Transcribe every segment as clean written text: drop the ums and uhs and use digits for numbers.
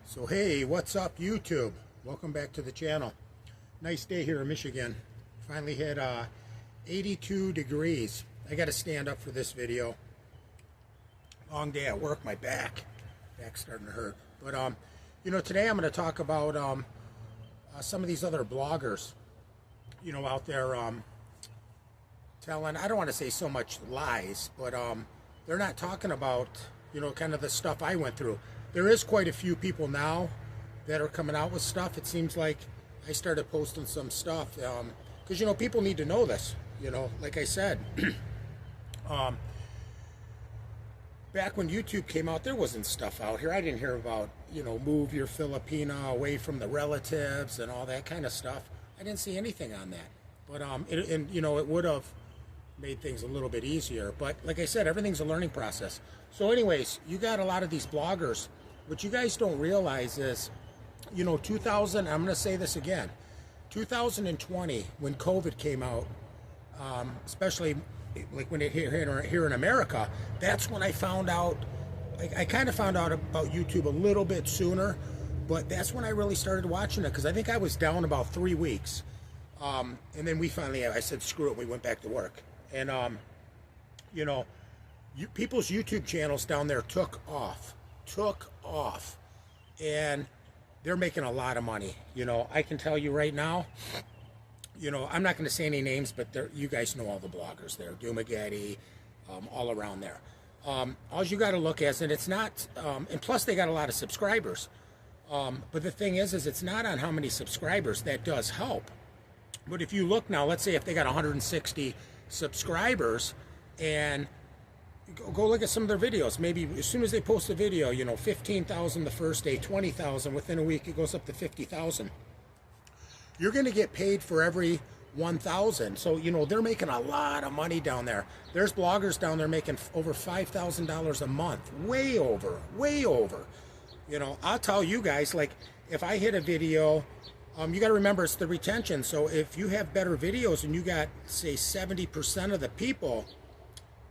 So hey, what's up YouTube? Welcome back to the channel. Nice day here in Michigan. Finally hit 82 degrees. I got to stand up for this video. Long day at work, my back's starting to hurt. But you know, today I'm going to talk about some of these other bloggers, you know, out there telling, I don't want to say so much lies, but they're not talking about, you know, kind of the stuff I went through. There is quite a few people now that are coming out with stuff. It seems like I started posting some stuff because, you know, people need to know this. You know, like I said, back when YouTube came out, there wasn't stuff out here. I didn't hear about, you know, move your Filipina away from the relatives and all that kind of stuff. I didn't see anything on that. But, and you know, it would have made things a little bit easier. But like I said, everything's a learning process. So anyways, you got a lot of these bloggers. What you guys don't realize is, you know, I'm going to say this again, 2020, when COVID came out, especially like when it hit here in America, that's when I found out, I kind of found out about YouTube a little bit sooner, but that's when I really started watching it, because I think I was down about 3 weeks. And then I said, screw it, we went back to work. And, you know, people's YouTube channels down there took off, and they're making a lot of money. You know, I can tell you right now, you know, I'm not going to say any names, but you guys know all the bloggers there, Dumageddon, all around there. All you got to look at, and it's not, and plus they got a lot of subscribers. But the thing is it's not on how many subscribers. That does help. But if you look now, let's say if they got 160 subscribers, and go look at some of their videos. Maybe as soon as they post a video, you know, 15,000 the first day, 20,000, within a week it goes up to 50,000. You're going to get paid for every 1,000. So, you know, they're making a lot of money down there. There's bloggers down there making over $5,000 a month. Way over. You know, I'll tell you guys, like, if I hit a video, you got to remember it's the retention. So if you have better videos and you got, say, 70% of the people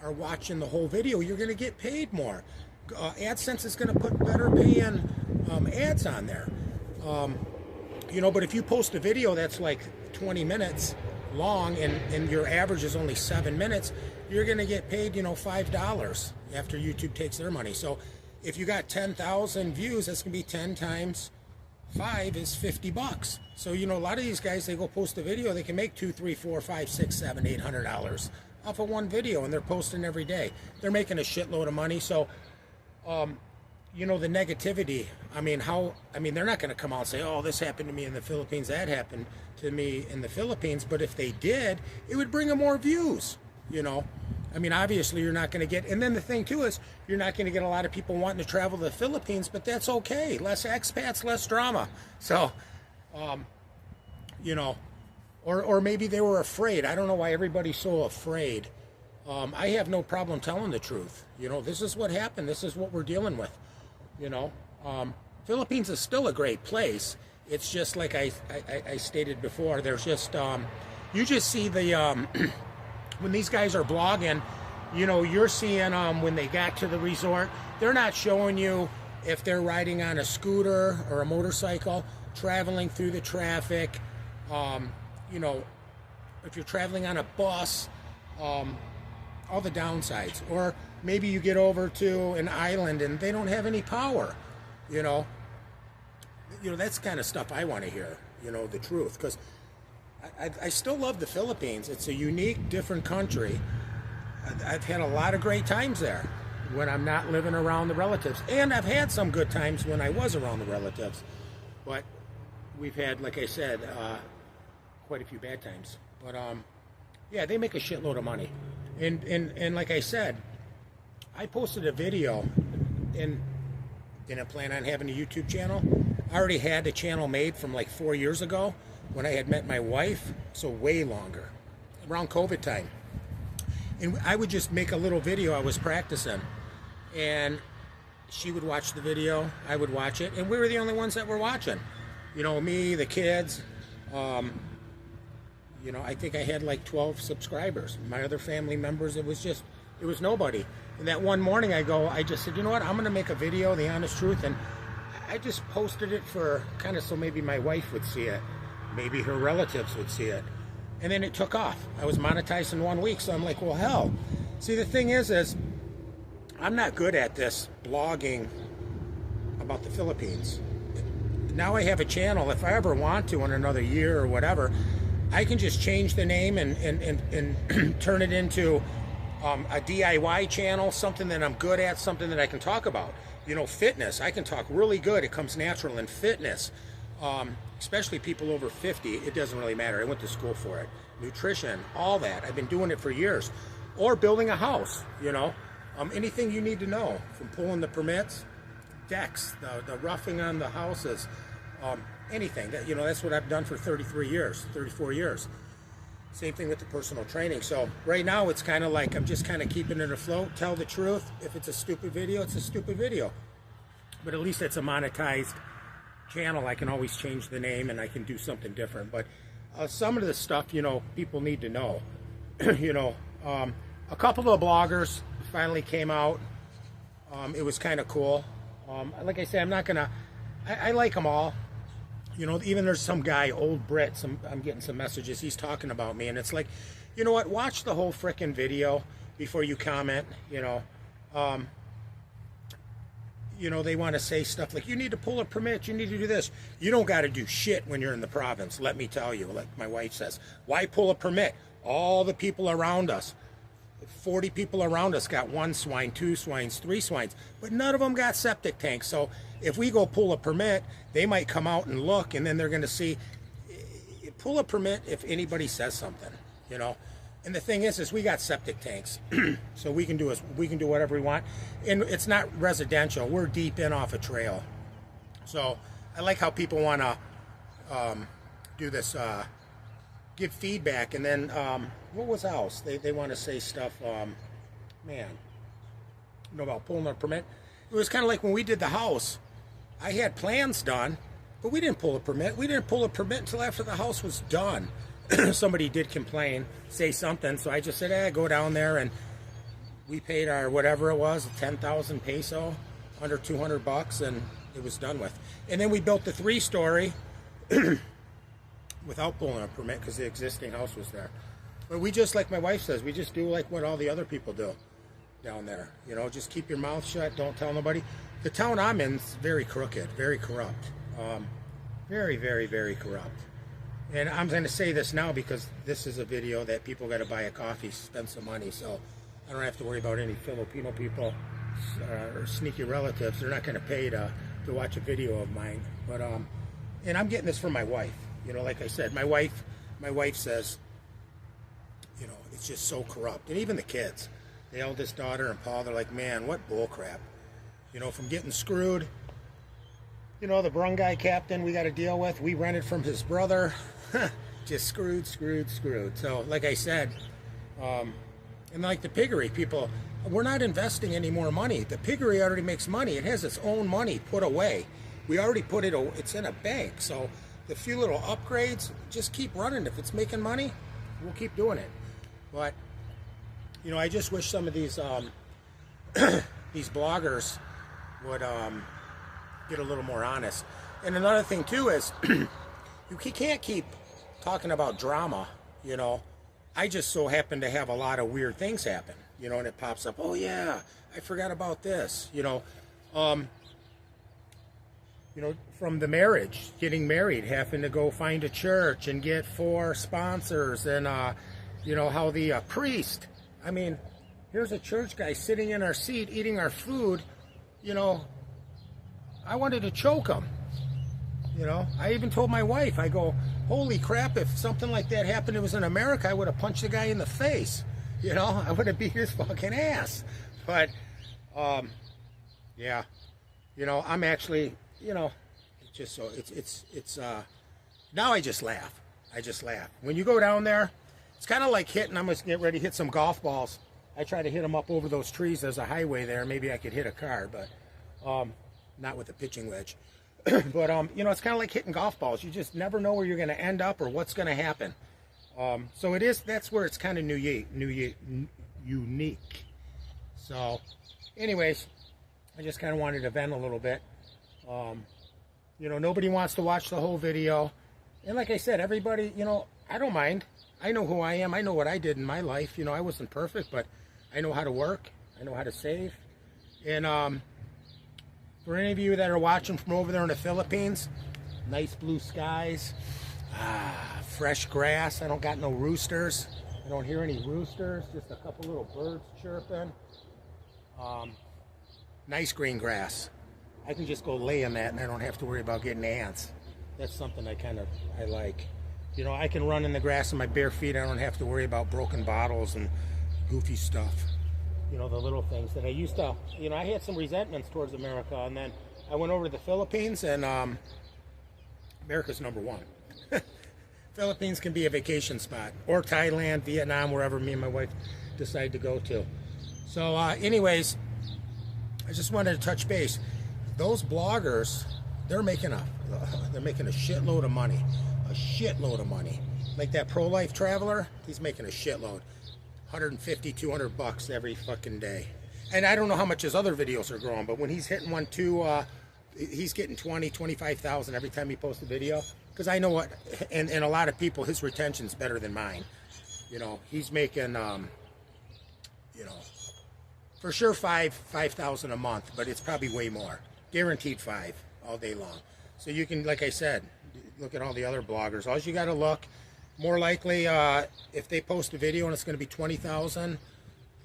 are watching the whole video, you're going to get paid more. AdSense is going to put better paying ads on there. You know, but if you post a video that's like 20 minutes long and your average is only 7 minutes, you're going to get paid, you know, $5 after YouTube takes their money. So if you got 10,000 views, that's going to be 10 times 5 is $50. So, you know, a lot of these guys, they go post a video, they can make $200, $300, $400, $500, $600, $700, $800 off of one video, and they're posting every day. They're making a shitload of money. So, you know, the negativity, I mean, they're not going to come out and say, oh, this happened to me in the Philippines, that happened to me in the Philippines. But if they did, it would bring them more views, you know. I mean, obviously you're not going to get, and then the thing too is you're not going to get a lot of people wanting to travel to the Philippines, but that's okay. Less expats, less drama. So, you know, or maybe they were afraid. I don't know why everybody's so afraid. I have no problem telling the truth. You know, this is what happened. This is what we're dealing with. You know, Philippines is still a great place. It's just like I stated before. There's just, you just see the, when these guys are blogging, you know, you're seeing when they got to the resort, they're not showing you if they're riding on a scooter or a motorcycle, traveling through the traffic, you know, if you're traveling on a bus, all the downsides. Or maybe you get over to an island and they don't have any power, you know. You know, that's the kind of stuff I want to hear, you know, the truth, because I still love the Philippines. It's a unique, different country. I've had a lot of great times there when I'm not living around the relatives. And I've had some good times when I was around the relatives. But we've had, like I said, quite a few bad times. But, yeah, they make a shitload of money. And like I said, I posted a video and didn't plan on having a YouTube channel. I already had the channel made from like 4 years ago when I had met my wife, so way longer, around COVID time. And I would just make a little video I was practicing, and she would watch the video, I would watch it, and we were the only ones that were watching. You know, me, the kids, you know, I think I had like 12 subscribers. My other family members, it was nobody. And that one morning I just said, you know what, I'm going to make a video, the honest truth, and I just posted it for kind of so maybe my wife would see it, maybe her relatives would see it, and then it took off. I was monetized in 1 week, so I'm like, well, hell. See, the thing is I'm not good at this blogging about the Philippines. Now I have a channel. If I ever want to in another year or whatever, I can just change the name and turn it into a DIY channel, something that I'm good at, something that I can talk about. You know, fitness. I can talk really good. It comes natural in fitness, especially people over 50. It doesn't really matter. I went to school for it. Nutrition, all that. I've been doing it for years. Or building a house, you know. Anything you need to know, from pulling the permits, decks, the roughing on the houses, anything. That, you know, that's what I've done for 34 years. Same thing with the personal training. So right now it's kind of like I'm just kind of keeping it afloat, tell the truth. If it's a stupid video, it's a stupid video. But at least it's a monetized channel. I can always change the name and I can do something different. But some of the stuff, you know, people need to know. You know, a couple of bloggers finally came out. It was kind of cool. Like I say, I'm not gonna, I like them all. You know, even there's some guy, old Brit, I'm getting some messages, he's talking about me, and it's like, you know what, watch the whole frickin' video before you comment, you know. You know, they want to say stuff like, you need to pull a permit, you need to do this. You don't got to do shit when you're in the province, let me tell you, like my wife says. Why pull a permit? All the people around us, 40 people around us got 1 swine, 2 swines, 3 swines, but none of them got septic tanks. So if we go pull a permit, they might come out and look, and then they're going to see, pull a permit if anybody says something, you know. And the thing is we got septic tanks, so we can do whatever we want, and it's not residential. We're deep in off a trail, so I like how people want to do this, give feedback, and then what was else? They want to say stuff, man, you know, about pulling a permit. It was kind of like when we did the house. I had plans done, but we didn't pull a permit. We didn't pull a permit until after the house was done. Somebody did complain, say something, so I just said, go down there, and we paid our whatever it was, 10,000 peso, under 200 bucks, and it was done with. And then we built the 3-story without pulling a permit because the existing house was there. But we just, like my wife says, we just do like what all the other people do down there. You know, just keep your mouth shut, don't tell nobody. The town I'm in is very crooked, very corrupt. Very, very, very corrupt. And I'm going to say this now because this is a video that people got to buy a coffee, spend some money, so I don't have to worry about any Filipino people or sneaky relatives. They're not going to pay to watch a video of mine. But and I'm getting this from my wife. You know, like I said, my wife says, you know, it's just so corrupt. And even the kids, the eldest daughter and Paul, they're like, man, what bull crap. You know, from getting screwed. You know, the barangay captain we got to deal with, we rented from his brother. Just screwed. So, like I said, and like the piggery, people, we're not investing any more money. The piggery already makes money. It has its own money put away. We already put it, it's in a bank. So the few little upgrades, just keep running. If it's making money, we'll keep doing it. But, you know, I just wish some of these these bloggers would get a little more honest. And another thing too is you can't keep talking about drama, you know. I just so happen to have a lot of weird things happen, you know, and it pops up, oh yeah, I forgot about this, you know, from the marriage, getting married, having to go find a church and get 4 sponsors, and you know, how the priest, I mean, here's a church guy sitting in our seat eating our food, you know, I wanted to choke him. You know, I even told my wife, I go, holy crap, if something like that happened, it was in America, I would have punched the guy in the face. You know, I would have beat his fucking ass. But, yeah, you know, I'm actually, you know, it's just so, it's now I just laugh. I just laugh. When you go down there, it's kind of like hitting, I'm going to get ready to hit some golf balls. I try to hit them up over those trees. There's a highway there. Maybe I could hit a car, but not with a pitching wedge. But, you know, it's kind of like hitting golf balls. You just never know where you're going to end up or what's going to happen. So that's where it's kind of unique. So, anyways, I just kind of wanted to vent a little bit. You know, nobody wants to watch the whole video. And like I said, everybody, you know, I don't mind. I know who I am. I know what I did in my life. You know, I wasn't perfect, but I know how to work. I know how to save. And for any of you that are watching from over there in the Philippines, nice blue skies, fresh grass. I don't got no roosters. I don't hear any roosters, just a couple little birds chirping. Nice green grass. I can just go lay in that and I don't have to worry about getting ants. That's something I like. You know, I can run in the grass in my bare feet. I don't have to worry about broken bottles and goofy stuff. You know, the little things that I used to, you know, I had some resentments towards America, and then I went over to the Philippines, and America's number one. Philippines can be a vacation spot, or Thailand, Vietnam, wherever me and my wife decide to go to. So anyways, I just wanted to touch base. Those bloggers, they're making a shitload of money. A shitload of money. Like that pro-life traveler, he's making a shitload. 150, 200 bucks every fucking day. And I don't know how much his other videos are growing, but when he's hitting one too, he's getting 20, 25,000 every time he posts a video. Because I know what, and a lot of people, his retention's better than mine. You know, he's making, you know, for sure 5,000 a month, but it's probably way more. Guaranteed 5 all day long. So you can, like I said, look at all the other bloggers. All you got to look, more likely, if they post a video and it's going to be 20,000,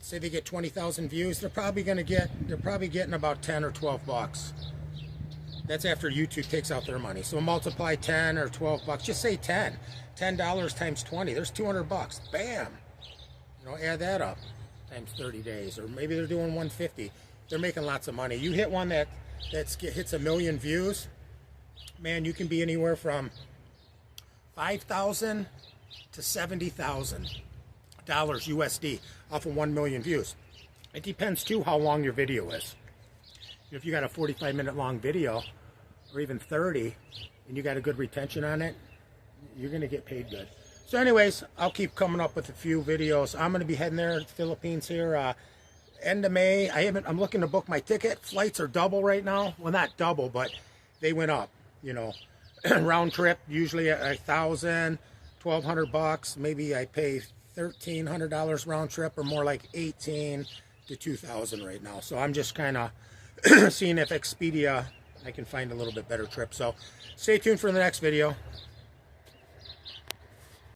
say they get 20,000 views, they're probably getting about 10 or 12 bucks. That's after YouTube takes out their money. So multiply 10 or 12 bucks. Just say 10. $10 times 20. There's 200 bucks. Bam. You know, add that up times 30 days, or maybe they're doing 150. They're making lots of money. You hit one that hits 1 million views, man, you can be anywhere from $5,000 to $70,000 USD off of 1 million views. It depends too how long your video is. If you got a 45-minute long video, or even 30, and you got a good retention on it, you're going to get paid good. So anyways, I'll keep coming up with a few videos. I'm going to be heading there to the Philippines here end of May. I'm looking to book my ticket. Flights are double right now. Well, not double, but they went up. You know, round trip usually $1,000, $1,200 bucks. Maybe I pay $1,300 round trip, or more like $1,800 to $2,000 right now. So I'm just kind of seeing if Expedia, I can find a little bit better trip. So stay tuned for the next video.